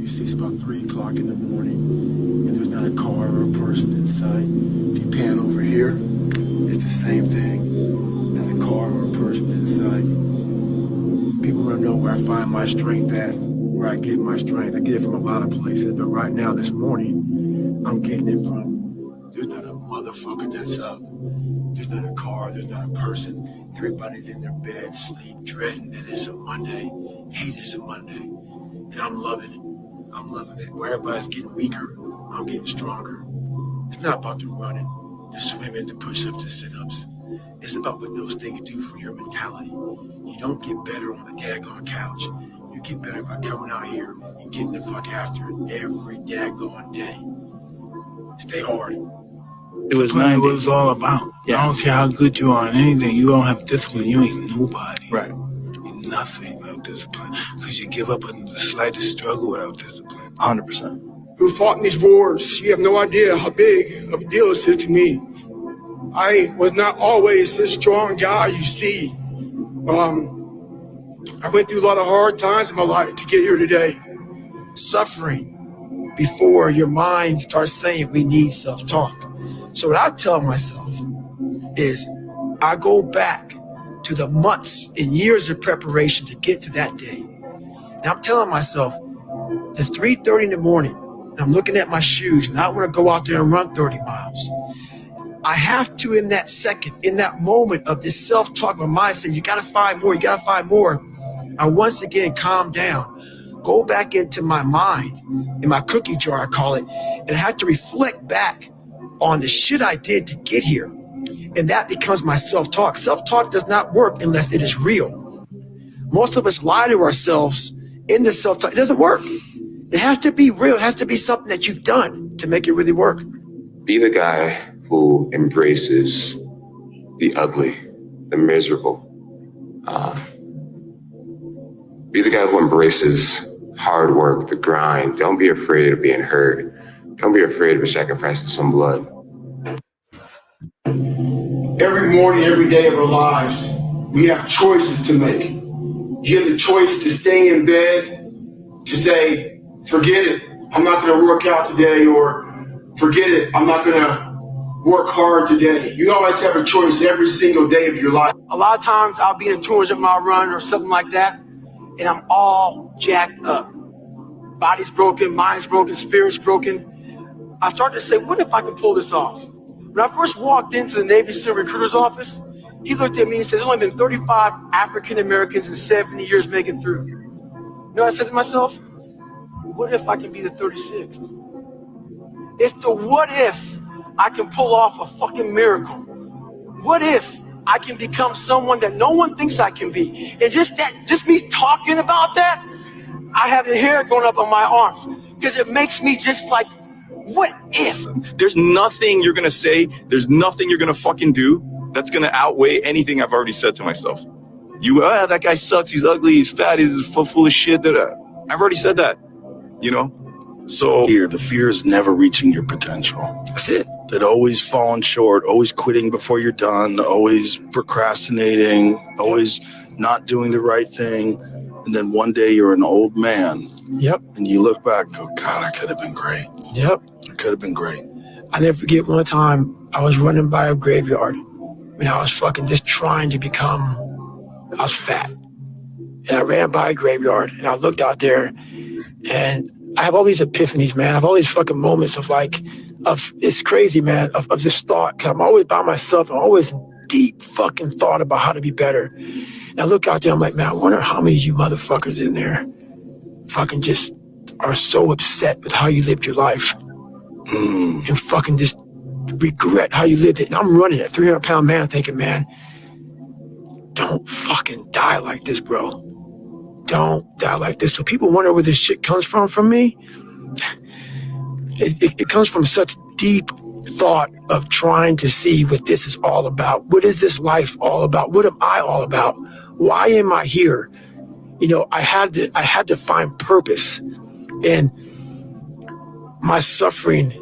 see it's about 3 o'clock in the morning and there's not a car or a person in sight. If you pan over here, it's the same thing. Not a car or a person in sight. People want to know where I find my strength at, where I get my strength. I get it from a lot of places, but right now, this morning, I'm getting it from, there's not a motherfucker that's up. There's not a car, there's not a person. Everybody's in their bed, sleep, dreading that it's a Monday, hate it's a Monday. And I'm loving it. I'm loving it. Where everybody's getting weaker, I'm getting stronger. It's not about the running, the swimming, the push-ups, the sit-ups. It's about what those things do for your mentality. You don't get better on the daggone couch. You get better by coming out here and getting the fuck after it every daggone day. Stay hard. It was what it was all about. Yeah. I don't care how good you are in anything. You don't have discipline. You ain't nobody. Right. You're nothing without discipline. Because you give up on the slightest struggle without discipline. 100%. Who fought in these wars? You have no idea how big of a deal this is to me. I was not always this strong guy you see. I went through a lot of hard times in my life to get here today. Suffering before your mind starts saying we need self-talk. So what I tell myself is I go back to the months and years of preparation to get to that day. And I'm telling myself, the 3:30 in the morning, and I'm looking at my shoes and I want to go out there and run 30 miles. I have to, in that second, in that moment of this self-talk, my mind saying, you got to find more, you got to find more. I once again calm down, go back into my mind, in my cookie jar, I call it, and I have to reflect back on the shit I did to get here. And that becomes my self-talk. Self-talk does not work unless it is real. Most of us lie to ourselves in the self-talk. It doesn't work. It has to be real. It has to be something that you've done to make it really work. Be the guy who embraces the ugly, the miserable. Be the guy who embraces hard work, the grind. Don't be afraid of being hurt. Don't be afraid of sacrificing some blood. Every morning, every day of our lives, we have choices to make. You have the choice to stay in bed, to say, forget it, I'm not going to work out today, or forget it, I'm not going to work hard today. You always have a choice every single day of your life. A lot of times I'll be in 200 mile run or something like that, and I'm all jacked up. Body's broken, mind's broken, spirit's broken. I started to say, what if I can pull this off? When I first walked into the Navy SEAL recruiter's office, he looked at me and said, there's only been 35 African Americans in 70 years make it through. You know what I said to myself? What if I can be the 36th? It's the what if I can pull off a fucking miracle. What if I can become someone that no one thinks I can be? And just me talking about that, I have the hair going up on my arms because it makes me just like, what if? There's nothing you're going to say, there's nothing you're going to fucking do that's going to outweigh anything I've already said to myself. That guy sucks, he's ugly, he's fat, he's full of shit. I've already said that, you know? So the fear is never reaching your potential. That's it. That always falling short, always quitting before you're done, always procrastinating, always not doing the right thing. And then one day you're an old man. Yep. And you look back and go, God, I could have been great. Yep. I could have been great. I never forget one time I was running by a graveyard and I was fucking just trying to become, I was fat. And I ran by a graveyard and I looked out there and I have all these epiphanies, man. I have all these fucking moments of it's crazy, man, of this thought. Cause I'm always by myself. I'm always in deep fucking thought about how to be better. And I look out there, I'm like, man, I wonder how many of you motherfuckers in there fucking just are so upset with how you lived your life and fucking just regret how you lived it. And I'm running a 300-pound man thinking, man, don't fucking die like this, bro. Don't die like this. So people wonder where this shit comes from me. It comes from such deep thought of trying to see what this is all about. What is this life all about? What am I all about? Why am I here? You know, I had to find purpose. And my suffering,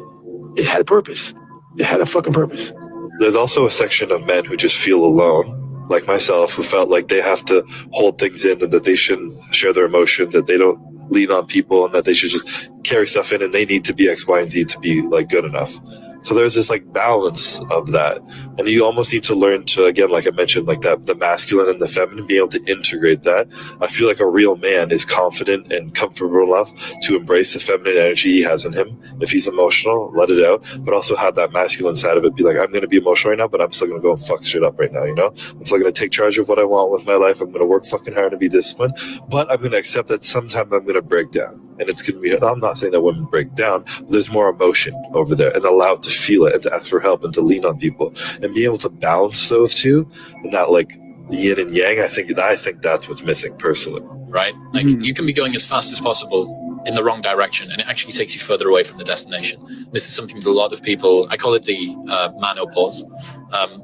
it had a purpose. It had a fucking purpose. There's also a section of men who just feel alone, like myself, who felt like they have to hold things in, that they shouldn't share their emotions, that they don't lean on people and that they should just carry stuff in and they need to be X, Y, and Z to be like good enough. So there's this like balance of that. And you almost need to learn to, again, like I mentioned, like that, the masculine and the feminine, being able to integrate that. I feel like a real man is confident and comfortable enough to embrace the feminine energy he has in him. If he's emotional, let it out, but also have that masculine side of it. Be like, I'm going to be emotional right now, but I'm still going to go and fuck shit up right now. You know, I'm still going to take charge of what I want with my life. I'm going to work fucking hard and be disciplined, but I'm going to accept that sometimes I'm going to break down. And it's going to be, I'm not saying that women break down, but there's more emotion over there, and allow it to feel it and to ask for help and to lean on people and be able to balance those two and not like yin and yang. I think that's what's missing personally. Right? Like you can be going as fast as possible in the wrong direction, and it actually takes you further away from the destination. This is something that a lot of people, I call it the menopause,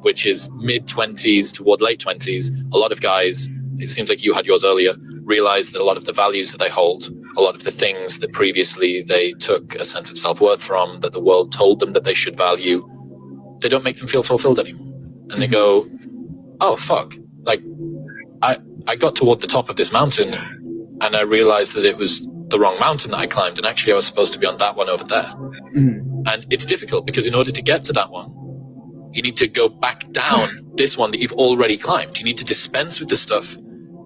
which is mid-20s toward late 20s. A lot of guys, it seems like you had yours earlier, realize that a lot of the values that they hold, a lot of the things that previously they took a sense of self-worth from, that the world told them that they should value, they don't make them feel fulfilled anymore. And they go, oh, fuck. Like, I got toward the top of this mountain and I realized that it was the wrong mountain that I climbed, and actually I was supposed to be on that one over there. And it's difficult because in order to get to that one, you need to go back down this one that you've already climbed. You need to dispense with the stuff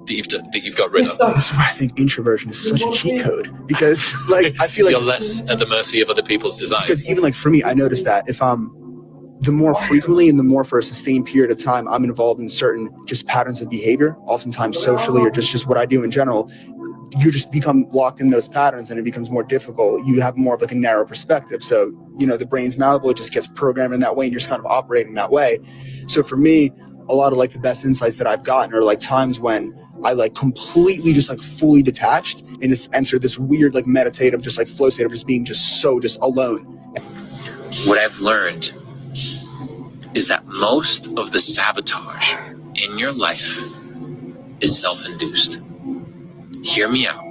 that you've got rid of. This is why I think introversion is such a cheat code, because like I feel like you're less at the mercy of other people's desires. Because even like for me, I noticed that if the more frequently and the more for a sustained period of time I'm involved in certain just patterns of behavior, oftentimes socially or just what I do in general, you just become locked in those patterns and it becomes more difficult. You have more of like a narrow perspective. So, you know, the brain's malleable, it just gets programmed in that way and you're just kind of operating that way. So for me, a lot of like the best insights that I've gotten are like times when I like completely just like fully detached and just enter this weird like meditative just like flow state of just being just so just alone. What I've learned is that most of the sabotage in your life is self-induced. Hear me out.